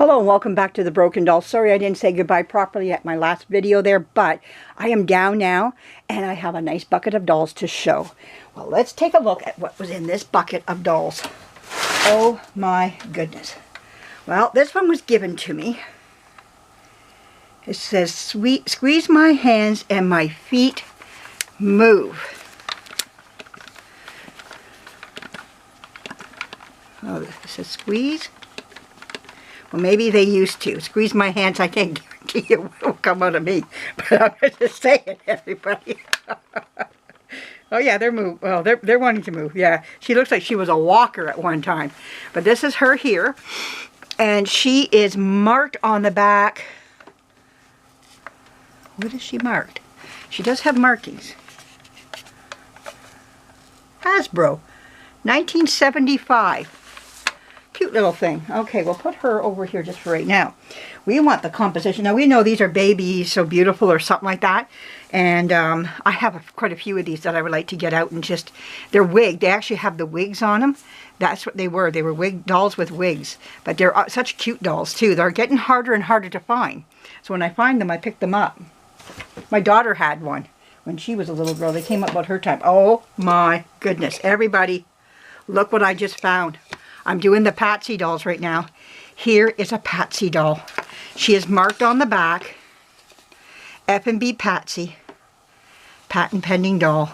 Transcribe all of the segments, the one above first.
Hello and welcome back to the Broken Doll. Sorry I didn't say goodbye properly at my last video there, but I am down now and I have a nice bucket of dolls to show. Well, let's take a look at what was in this bucket of dolls. Oh my goodness. Well, this one was given to me. It says, squeeze my hands and my feet move. Oh, it says squeeze. Well, maybe they used to. Squeeze my hands, I can't guarantee you what will come out of me. But I'm just saying, everybody. Oh yeah, they're wanting to move. Yeah, she looks like she was a walker at one time. But this is her here. And she is marked on the back. What is she marked? She does have markings. Hasbro, 1975. Cute little thing. Okay, we'll put her over here just for right now. We want the composition. Now we know these are babies, so beautiful or something like that. And I have quite a few of these that I would like to get out and just, they're wigged. They actually have the wigs on them. That's what they were. They were wig dolls with wigs. But they're such cute dolls too. They're getting harder and harder to find. So when I find them, I pick them up. My daughter had one when she was a little girl. They came up about her time. Oh my goodness. Everybody, look what I just found. I'm doing the Patsy dolls right now. Here is a Patsy doll. She is marked on the back, F&B Patsy, patent pending doll.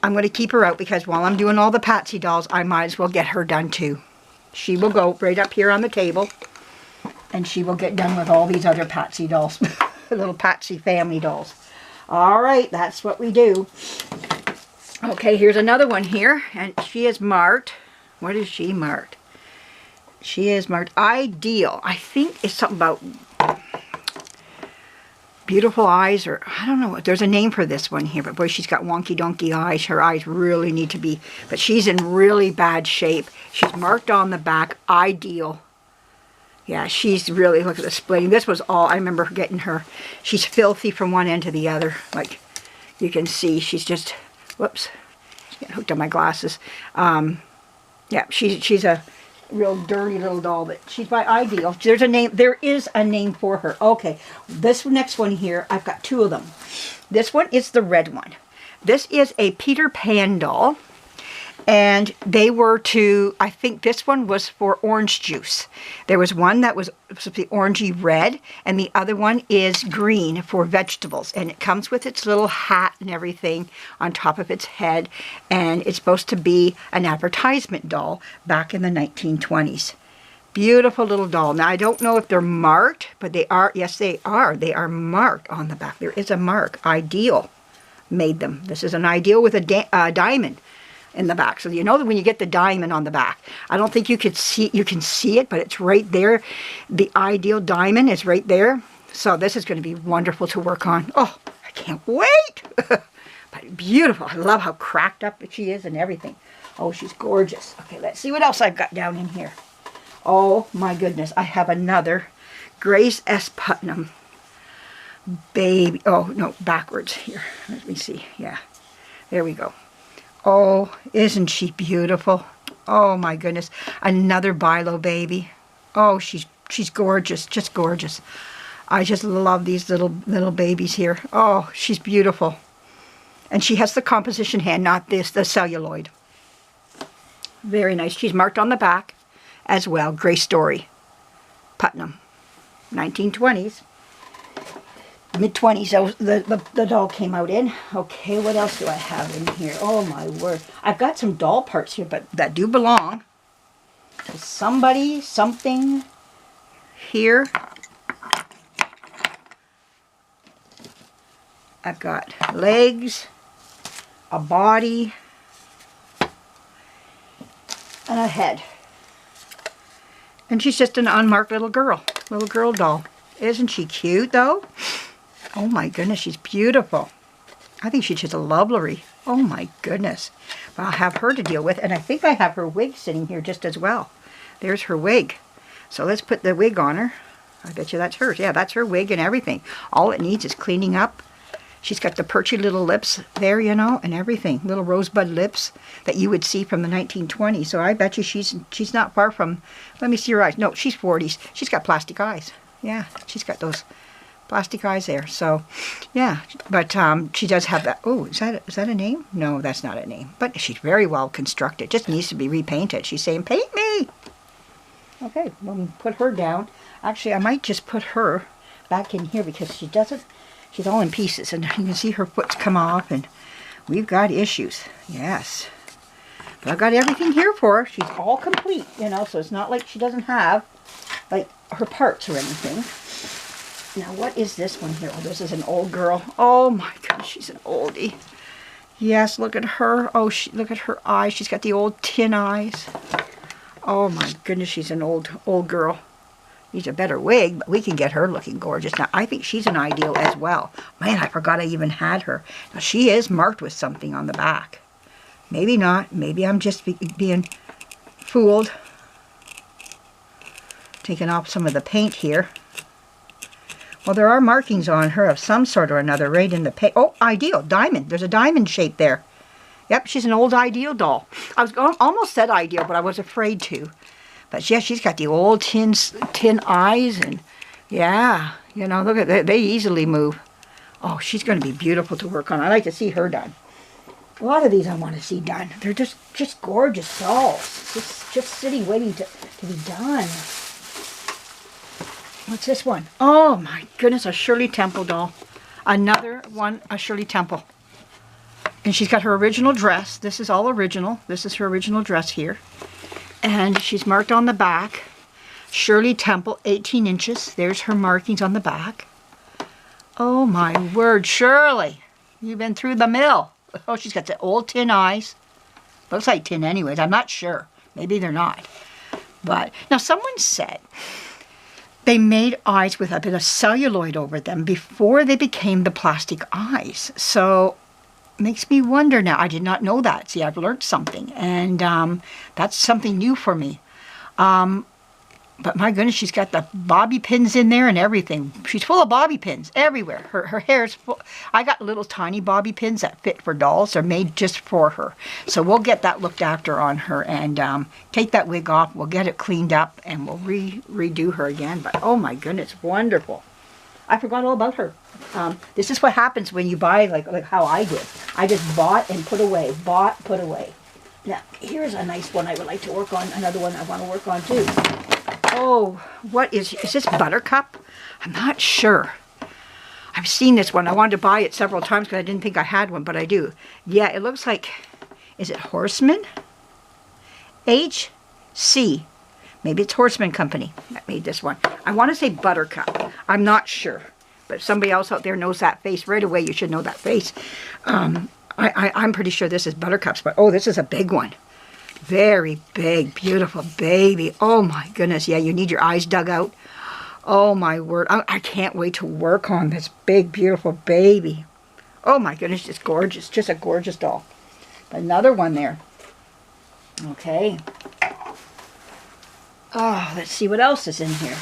I'm going to keep her out because while I'm doing all the Patsy dolls, I might as well get her done too. She will go right up here on the table and she will get done with all these other Patsy dolls. Little Patsy family dolls. All right, that's what we do. Okay, here's another one here and she is marked. What is she marked? She is marked Ideal. I think it's something about beautiful eyes, or I don't know. There's a name for this one here, but boy, she's got wonky donkey eyes. Her eyes really need to be, but she's in really bad shape. She's marked on the back Ideal. Yeah, she's really, look at the splitting. This was all, I remember getting her. She's filthy from one end to the other. Like you can see, she's just, whoops, she's getting hooked on my glasses. Yeah, she's a real dirty little doll, but she's by Ideal. There's a name. There is a name for her. Okay, this next one here, I've got two of them. This one is the red one. This is a Peter Pan doll, and they were to, I think this one was for orange juice. There was one that was supposed to be orangey red, and the other one is green for vegetables. And it comes with its little hat and everything on top of its head, and it's supposed to be an advertisement doll back in the 1920s. Beautiful little doll. Now, I don't know if they're marked, but they are. Yes, they are. They are marked on the back. There is a mark. Ideal made them. This is an Ideal with a diamond in the back. So you know that when you get the diamond on the back, I don't think you can see it, but it's right there. The Ideal diamond is right there. So this is going to be wonderful to work on. Oh, I can't wait. But beautiful. I love how cracked up she is and everything. Oh, she's gorgeous. Okay, let's see what else I've got down in here. Oh my goodness. I have another Grace S. Putnam baby. Oh, no, backwards here. Let me see. Yeah, there we go. Oh, isn't she beautiful? Oh my goodness. Another Bilo baby. Oh, she's gorgeous. Just gorgeous. I just love these little babies here. Oh, she's beautiful. And she has the composition hand, not the celluloid. Very nice. She's marked on the back as well. Grace Story. Putnam. 1920s. Mid-20s, the doll came out in. Okay, what else do I have in here? Oh my word. I've got some doll parts here, but that do belong to somebody, something here. I've got legs, a body, and a head. And she's just an unmarked little girl doll. Isn't she cute though? Oh my goodness, she's beautiful. I think she's just a lovely. Oh my goodness. But I'll have her to deal with, and I think I have her wig sitting here just as well. There's her wig. So let's put the wig on her. I bet you that's hers. Yeah, that's her wig and everything. All it needs is cleaning up. She's got the perchy little lips there, you know, and everything. Little rosebud lips that you would see from the 1920s. So I bet you she's not far from, let me see her eyes. No, she's 40s. She's got plastic eyes. Yeah, she's got those plastic eyes there. So, yeah, but she does have that. Oh, is that a name? No, that's not a name. But she's very well constructed. Just needs to be repainted. She's saying, paint me. Okay, we'll put her down. Actually, I might just put her back in here because she doesn't. She's all in pieces, and you can see her foot's come off, and we've got issues. Yes. But I've got everything here for her. She's all complete, you know, so it's not like she doesn't have, like, her parts or anything. Now, what is this one here? Oh, this is an old girl. Oh, my gosh, she's an oldie. Yes, look at her. Oh, look at her eyes. She's got the old tin eyes. Oh, my goodness, she's an old girl. Needs a better wig, but we can get her looking gorgeous. Now, I think she's an ideal as well. Man, I forgot I even had her. Now, she is marked with something on the back. Maybe not. Maybe I'm just being fooled. Taking off some of the paint here. Well, there are markings on her of some sort or another right in the paint. Oh, ideal. Diamond. There's a diamond shape there. Yep, she's an old ideal doll. I was almost said ideal, but I was afraid to. But yeah, she's got the old tin eyes, and yeah, you know, look at they easily move. Oh, she's going to be beautiful to work on. I like to see her done. A lot of these I want to see done. They're just gorgeous dolls. Just sitting waiting to be done. What's this one? Oh my goodness, a Shirley Temple doll. Another one, a Shirley Temple. And she's got her original dress. This is all original. This is her original dress here. And she's marked on the back, Shirley Temple, 18 inches. There's her markings on the back. Oh my word, Shirley, you've been through the mill. Oh, she's got the old tin eyes. Looks like tin anyways, I'm not sure. Maybe they're not. But, now someone said they made eyes with a bit of celluloid over them before they became the plastic eyes. So, makes me wonder now. I did not know that. See, I've learned something, and that's something new for me. But my goodness, she's got the bobby pins in there and everything. She's full of bobby pins everywhere. Her hair's full. I got little tiny bobby pins that fit for dolls. They're made just for her. So we'll get that looked after on her and take that wig off. We'll get it cleaned up and we'll redo her again. But oh my goodness, wonderful. I forgot all about her. This is what happens when you buy like how I did. I just bought and put away. Bought, put away. Now, here's a nice one I would like to work on. Another one I want to work on too. Oh, what is this Buttercup? I'm not sure. I've seen this one. I wanted to buy it several times because I didn't think I had one, but I do. Yeah, it looks like, is it Horseman? HC. Maybe it's Horseman Company that made this one. I want to say Buttercup. I'm not sure. But if somebody else out there knows that face right away, you should know that face. I'm pretty sure this is Buttercup's, but oh, this is a big one. Very big, beautiful baby. Oh my goodness. Yeah, you need your eyes dug out. Oh my word. I can't wait to work on this big, beautiful baby. Oh my goodness, just gorgeous. Just a gorgeous doll. Another one there. Okay. Oh, let's see what else is in here.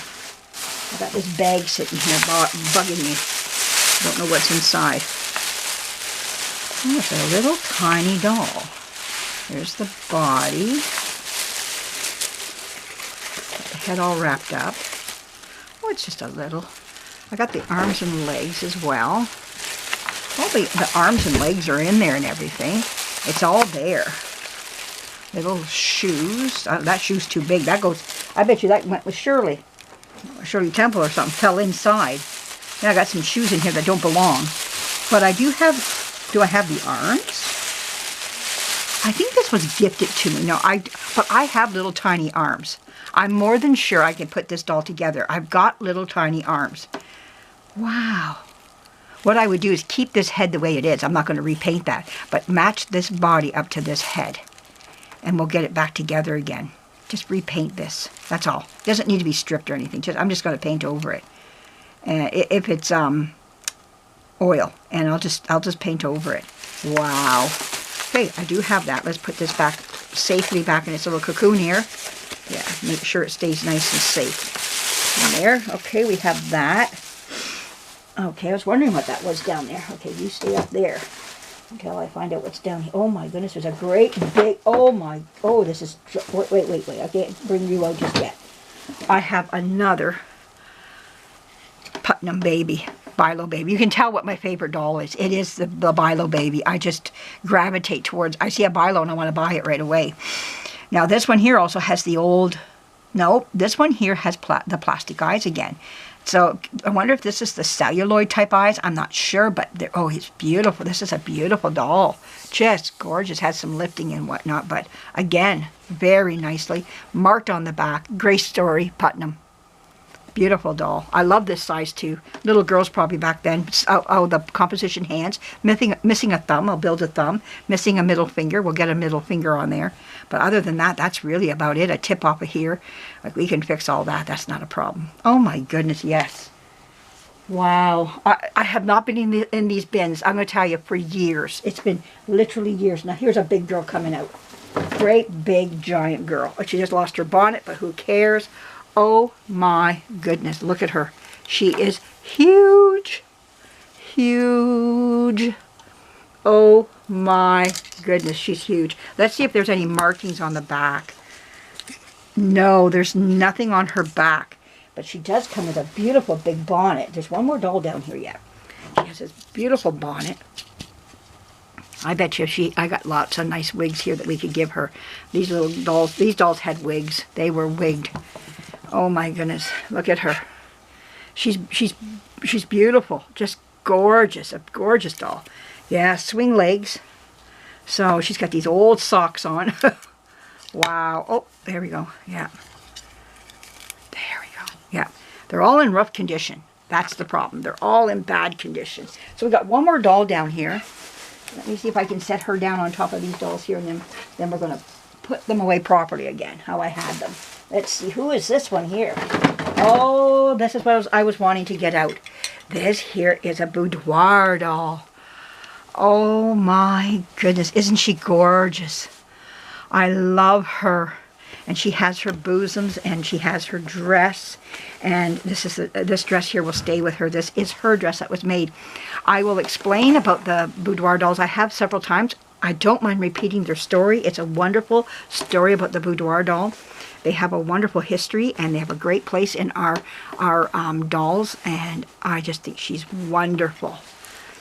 I got this bag sitting here bugging me. Don't know what's inside. Oh, it's a little tiny doll. There's the body. Got the head all wrapped up. Oh, it's just a little. I got the arms and legs as well. All the arms and legs are in there and everything. It's all there. Little shoes. That shoe's too big. That goes, I bet you that went with Shirley. Shirley Temple or something. Fell inside. Now I got some shoes in here that don't belong. But I do I have the arms? I think this was gifted to me. No, but I have little tiny arms. I'm more than sure I can put this doll together. I've got little tiny arms. Wow. What I would do is keep this head the way it is. I'm not going to repaint that. But match this body up to this head. And we'll get it back together again. Just repaint this. That's all. It doesn't need to be stripped or anything. I'm just going to paint over it. If it's oil. And I'll just paint over it. Wow. Okay, I do have that. Let's put this back safely back in its little cocoon here. Yeah, make sure it stays nice and safe. In there. Okay, we have that. Okay, I was wondering what that was down there. Okay, you stay up there until I find out what's down here. Oh my goodness, there's a great big, oh, this is, wait. I can't bring you out just yet. I have another Putnam baby, Bilo baby. You can tell what my favorite doll is. It is the Bilo baby. I just gravitate towards, I see a Bilo and I want to buy it right away. Now this one here also has the old, no, this one here has the plastic eyes again. So I wonder if this is the celluloid type eyes. I'm not sure, but oh, he's beautiful. This is a beautiful doll. Just gorgeous. Has some lifting and whatnot, but again, very nicely marked on the back. Grace Story Putnam. Beautiful doll. I love this size too. Little girls probably back then. Oh, the composition hands. Missing a thumb. I'll build a thumb. Missing a middle finger. We'll get a middle finger on there. But other than that, that's really about it. A tip off of here. Like, we can fix all that. That's not a problem. Oh my goodness, yes. Wow. I have not been in these bins, I'm going to tell you, for years. It's been literally years. Now here's a big girl coming out. Great big giant girl. She just lost her bonnet, but who cares? Oh my goodness, look at her. She is huge. Huge. Oh my goodness, she's huge. Let's see if there's any markings on the back. No, there's nothing on her back. But she does come with a beautiful big bonnet. There's one more doll down here yet. She has this beautiful bonnet. I bet you I got lots of nice wigs here that we could give her. These dolls had wigs. They were wigged. Oh my goodness, look at her. She's beautiful, just gorgeous, a gorgeous doll. Yeah, swing legs. So she's got these old socks on. Wow. Oh, there we go. Yeah. There we go. Yeah. They're all in rough condition. That's the problem. They're all in bad condition. So we got one more doll down here. Let me see if I can set her down on top of these dolls here, and then we're going to put them away properly again, how I had them. Let's see, who is this one here? Oh, this is what I was wanting to get out. This here is a boudoir doll. Oh my goodness, isn't she gorgeous? I love her. And she has her bosoms, and she has her dress. And this dress here will stay with her. This is her dress that was made. I will explain about the boudoir dolls. I have several times. I don't mind repeating their story. It's a wonderful story about the boudoir doll. They have a wonderful history, and they have a great place in our dolls, and I just think she's wonderful.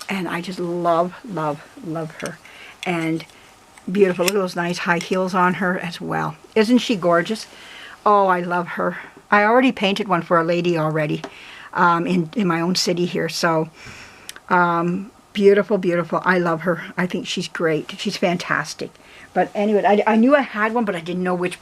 And I just love her. And beautiful. Look at those nice high heels on her as well. Isn't she gorgeous? Oh, I love her. I already painted one for a lady already in my own city here. So beautiful, beautiful. I love her. I think she's great. She's fantastic. But anyway, I knew I had one, but I didn't know which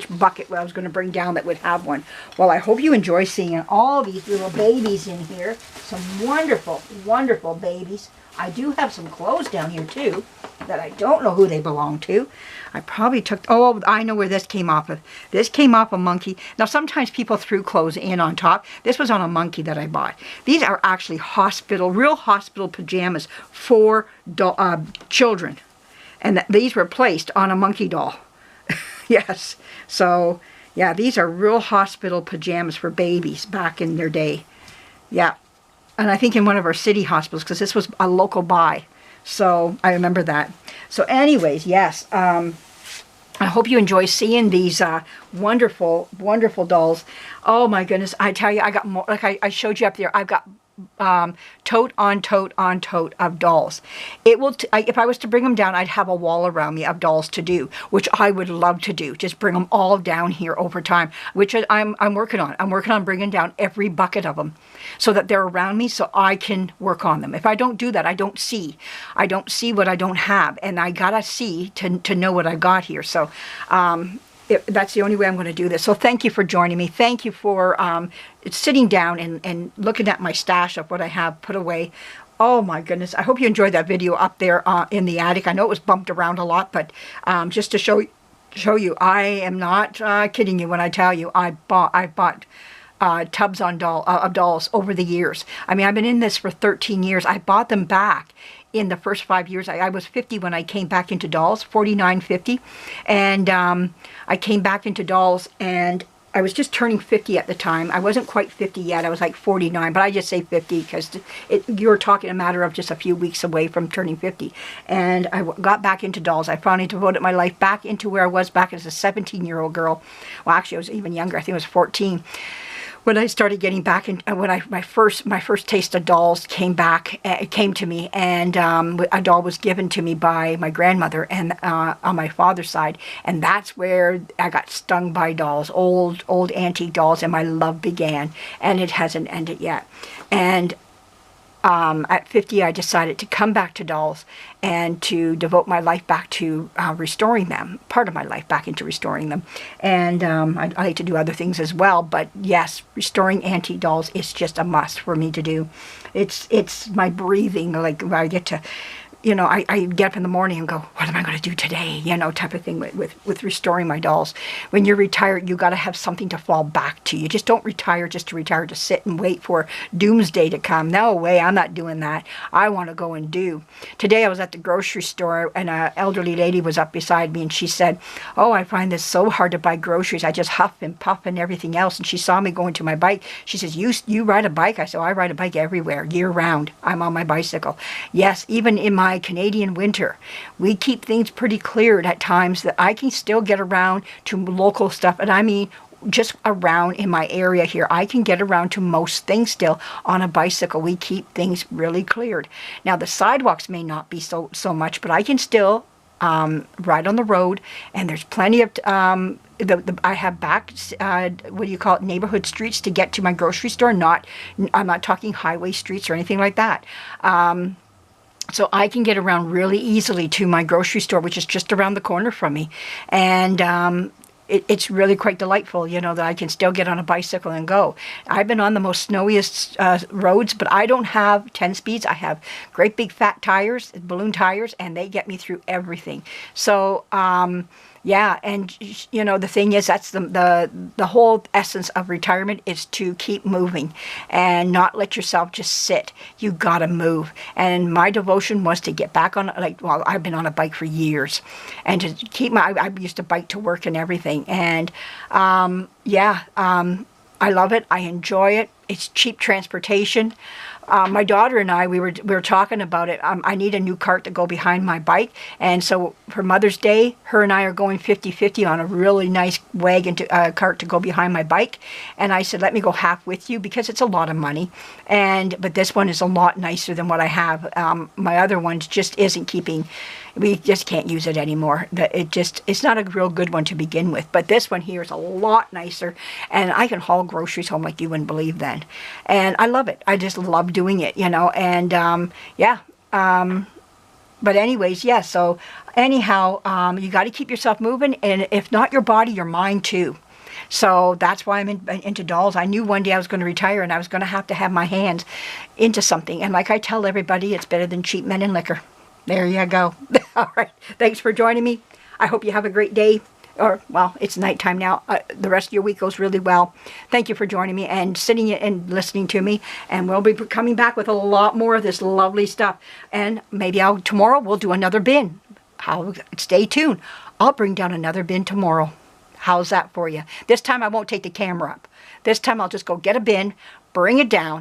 bucket I was going to bring down that would have one. Well, I hope you enjoy seeing all these little babies in here. Some wonderful, wonderful babies. I do have some clothes down here, too, that I don't know who they belong to. I probably took... Oh, I know where this came off of. This came off a monkey. Now, sometimes people threw clothes in on top. This was on a monkey that I bought. These are actually real hospital pajamas for children. And these were placed on a monkey doll. Yes. So, yeah, these are real hospital pajamas for babies back in their day. Yeah. And I think in one of our city hospitals, because this was a local buy. So, I remember that. So, anyways, yes. I hope you enjoy seeing these wonderful, wonderful dolls. Oh, my goodness. I tell you, I got more. Like I showed you up there, I've got tote on tote on tote of dolls. It will if I was to bring them down, I'd have a wall around me of dolls to do, which I would love to do. Just bring them all down here over time, which I'm working on. I'm working on bringing down every bucket of them so that they're around me so I can work on them. If I don't do that, I don't see what I don't have, and I gotta see to know what I got here. So that's the only way I'm going to do this. So thank you for joining me. Thank you for sitting down and looking at my stash of what I have put away. Oh my goodness. I hope you enjoyed that video up there in the attic. I know it was bumped around a lot, but just to show you, I am not kidding you when I tell you I bought tubs of dolls over the years. I mean, I've been in this for 13 years. I bought them back in the first 5 years. I was 50 when I came back into dolls, 49, 50. And I came back into dolls, and I was just turning 50 at the time. I wasn't quite 50 yet. I was like 49, but I just say 50 because you're talking a matter of just a few weeks away from turning 50. And I got back into dolls. I finally devoted my life back into where I was back as a 17-year-old girl. Well, actually, I was even younger. I think I was 14. When I started getting back in, my first taste of dolls came back, it came to me, and a doll was given to me by my grandmother and on my father's side, and that's where I got stung by dolls, old antique dolls, and my love began, and it hasn't ended yet. And at 50, I decided to come back to dolls and to devote my life back to restoring them, part of my life back into restoring them. And I like to do other things as well, but yes, restoring antique dolls is just a must for me to do. It's my breathing, like I get to, you know, I get up in the morning and go, what am I going to do today? You know, type of thing with restoring my dolls. When you're retired, you got to have something to fall back to. You just don't retire just to retire, to sit and wait for doomsday to come. No way, I'm not doing that. I want to go and do. Today I was at the grocery store and an elderly lady was up beside me and she said, oh, I find this so hard to buy groceries. I just huff and puff and everything else. And she saw me going to my bike. She says, you ride a bike? I said, oh, I ride a bike everywhere, year round. I'm on my bicycle. Yes, even in my Canadian winter, we keep things pretty cleared at times that I can still get around to local stuff. And I mean, just around in my area here, I can get around to most things still on a bicycle. We keep things really cleared. Now, the sidewalks may not be so much, but I can still ride on the road, and there's plenty of I have back what do you call it, neighborhood streets to get to my grocery store. I'm not talking highway streets or anything like that. So I can get around really easily to my grocery store, which is just around the corner from me. And it's really quite delightful, you know, that I can still get on a bicycle and go. I've been on the most snowiest roads, but I don't have 10 speeds. I have great big fat tires, balloon tires, and they get me through everything. So, yeah, and you know, the thing is, that's the whole essence of retirement is to keep moving and not let yourself just sit. You gotta move. And my devotion was to get back on, like, well, I've been on a bike for years, and to keep I used to bike to work and everything. And yeah, I love it. I enjoy it. It's cheap transportation. My daughter and I, we were talking about it. I need a new cart to go behind my bike. And so for Mother's Day, her and I are going 50-50 on a really nice wagon cart to go behind my bike. And I said, let me go half with you because it's a lot of money. But this one is a lot nicer than what I have. My other one just isn't keeping. We just can't use it anymore. It's not a real good one to begin with. But this one here is a lot nicer, and I can haul groceries home like you wouldn't believe then. And I love it. I just love doing it, you know. And yeah. But anyways, yeah. So anyhow, you got to keep yourself moving, and if not your body, your mind too. So that's why I'm into dolls. I knew one day I was going to retire and I was going to have my hands into something. And like I tell everybody, it's better than cheap men and liquor. There you go. All right. Thanks for joining me. I hope you have a great day. Or, well, it's nighttime now. The rest of your week goes really well. Thank you for joining me and sitting and listening to me. And we'll be coming back with a lot more of this lovely stuff. And maybe tomorrow we'll do another bin. Stay tuned. I'll bring down another bin tomorrow. How's that for you? This time I won't take the camera up. This time I'll just go get a bin, bring it down,